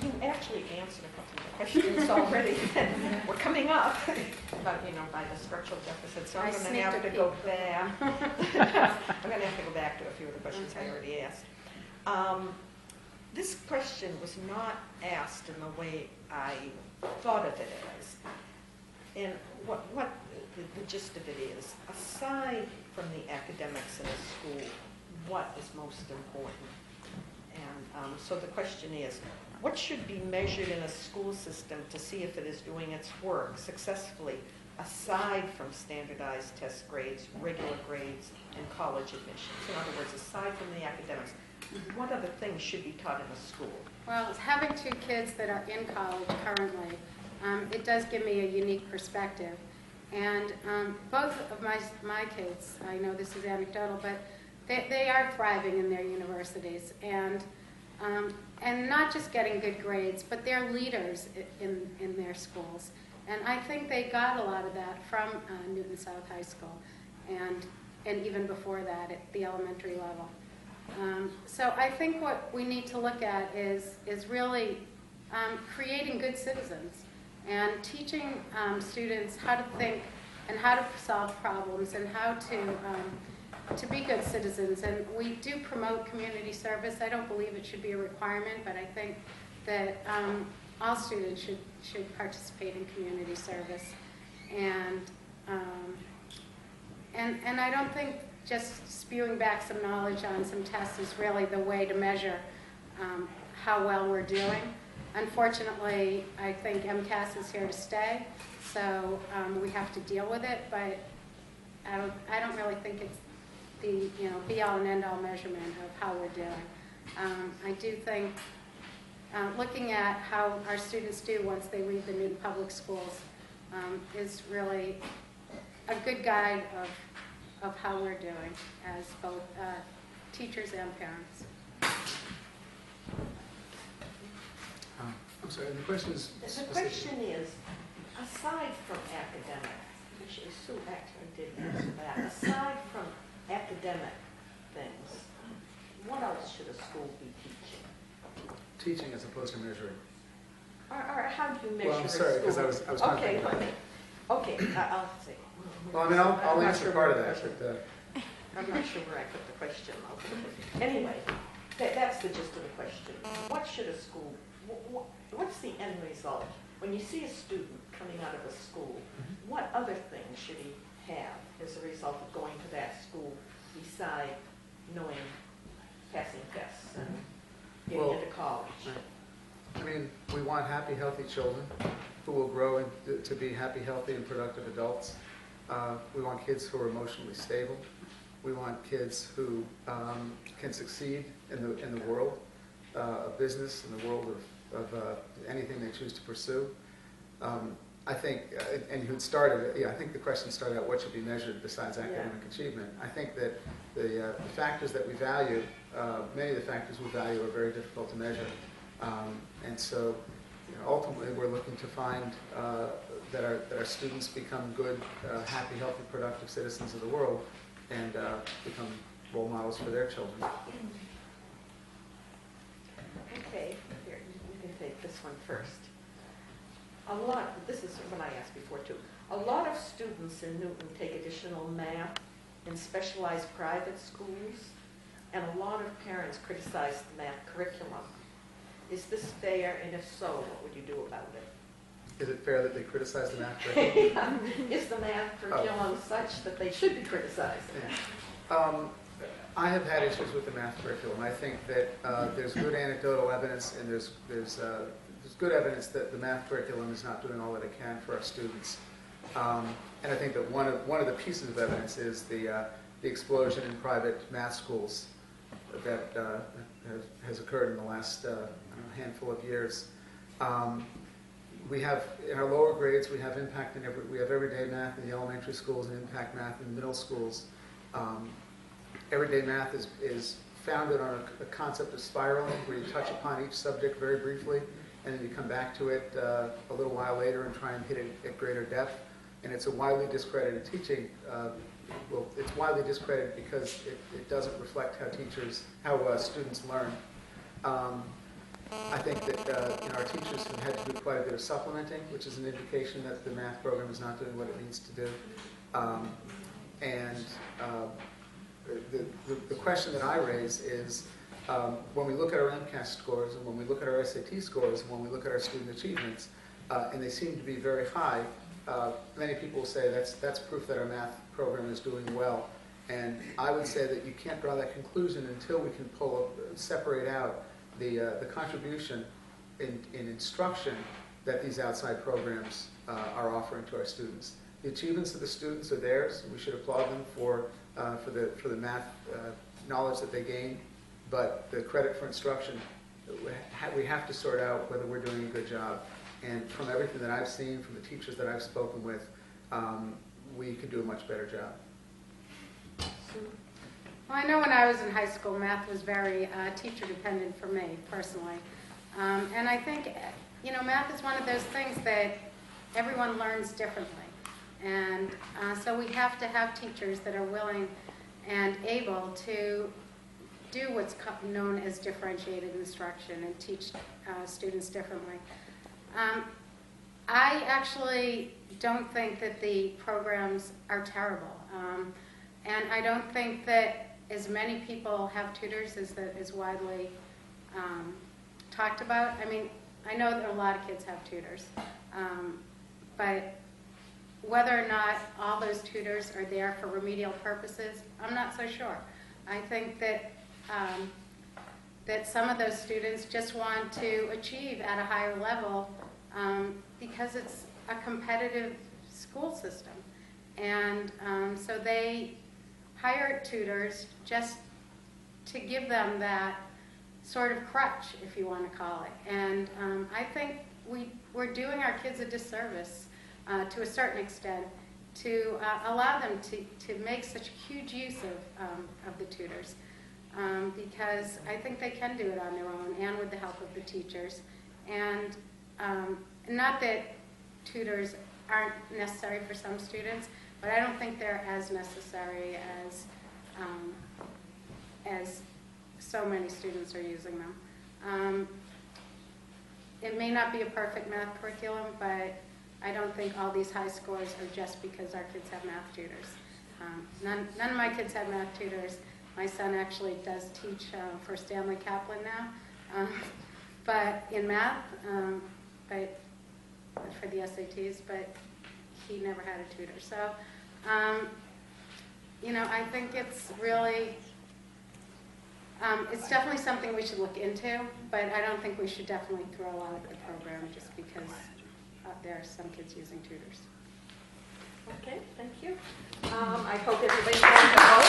You actually answered a couple of questions already. We're coming up, but by the structural deficit. So I'm going to have to go back. I'm going to have to go back to a few of the questions I already asked. This question was not asked in the way I thought of it as. And what the gist of it is, aside from the academics in a school, what is most important? And so the question is, what should be measured in a school system to see if it is doing its work successfully, aside from standardized test grades, regular grades, and college admissions? In other words, aside from the academics, what other things should be taught in a school? Well, having two kids that are in college currently, it does give me a unique perspective. And both of my kids, I know this is anecdotal, but they are thriving in their universities. And not just getting good grades, but they're leaders in their schools. And I think they got a lot of that from Newton South High School, and even before that at the elementary level. So I think what we need to look at is really creating good citizens and teaching students how to think and how to solve problems and how to be good citizens. And we do promote community service. I don't believe it should be a requirement, but I think that all students should participate in community service. And I don't think just spewing back some knowledge on some tests is really the way to measure how well we're doing. Unfortunately, I think MCAS is here to stay, so we have to deal with it, but I don't really think it's the be-all and end-all measurement of how we're doing. I do think looking at how our students do once they leave the Newton Public Schools is really a good guide of how we're doing as both teachers and parents. I'm sorry, the question is The question is, aside from academics, which Sue actually did answer that, aside from academic things, what else should a school be teaching? teaching as opposed to measuring. Or how do you measure Well, I'm sorry, because I was trying to think about it. Okay, I'll see. Well, I mean, I'll answer part of that, but I'm not sure where I put the question. Anyway, that's the gist of the question. What should a school, what's the end result? When you see a student coming out of a school, what other things should he have as a result of going to that school beside knowing passing tests and getting into college? I mean, we want happy, healthy children who will grow to be happy, healthy, and productive adults. We want kids who are emotionally stable. We want kids who can succeed in the world of business, in the world of anything they choose to pursue. I think, and who'd started, I think the question started out what should be measured besides academic achievement. I think that the factors that we value, many of the factors we value are very difficult to measure. And so ultimately we're looking to find that our students become good, happy, healthy, productive citizens of the world and become role models for their children. Okay, here, you can take this one first. This is what I asked before too. A lot of students in Newton take additional math in specialized private schools, and a lot of parents criticize the math curriculum. Is this fair, and if so, what would you do about it? Is it fair that they criticize the math curriculum? Is the math curriculum such that they should be criticized? Yeah. I have had issues with the math curriculum. I think that there's good anecdotal evidence, and there's good evidence that the math curriculum is not doing all that it can for our students. And I think that one of the pieces of evidence is the explosion in private math schools that has occurred in the last handful of years. We have, in our lower grades, we have impact in we have everyday math in the elementary schools and impact math in the middle schools. Everyday math is founded on a concept of spiraling, where you touch upon each subject very briefly, and then you come back to it a little while later and try and hit it at greater depth. And it's a widely discredited teaching. Well, it's widely discredited because it doesn't reflect how students learn. I think that our teachers have had to do quite a bit of supplementing, which is an indication that the math program is not doing what it needs to do. And the question that I raise is, when we look at our MCAS scores, and when we look at our SAT scores, and when we look at our student achievements, and they seem to be very high, many people will say that's proof that our math program is doing well. And I would say that you can't draw that conclusion until we can separate out the contribution in instruction that these outside programs are offering to our students. The achievements of the students are theirs. We should applaud them for the math knowledge that they gain. But the credit for instruction, we have to sort out whether we're doing a good job. And from everything that I've seen, from the teachers that I've spoken with, we could do a much better job. Well, I know when I was in high school, math was very teacher dependent for me personally. And I think, math is one of those things that everyone learns differently. And so we have to have teachers that are willing and able to do what's known as differentiated instruction and teach students differently. I actually don't think that the programs are terrible. And I don't think that as many people have tutors as that is widely talked about. I mean, I know that a lot of kids have tutors, but whether or not all those tutors are there for remedial purposes, I'm not so sure. I think that that some of those students just want to achieve at a higher level because it's a competitive school system. And so they hire tutors just to give them that sort of crutch, if you want to call it. And I think we're doing our kids a disservice to a certain extent to allow them to make such huge use of the tutors. Because I think they can do it on their own and with the help of the teachers. And not that tutors aren't necessary for some students, but I don't think they're as necessary as so many students are using them. It may not be a perfect math curriculum, but I don't think all these high scores are just because our kids have math tutors. None of my kids have math tutors. My son actually does teach for Stanley Kaplan now, but in math, but for the SATs, but he never had a tutor. So, I think it's really, it's definitely something we should look into, but I don't think we should definitely throw out the program just because there are some kids using tutors. Okay, thank you. I hope everybody's going to vote.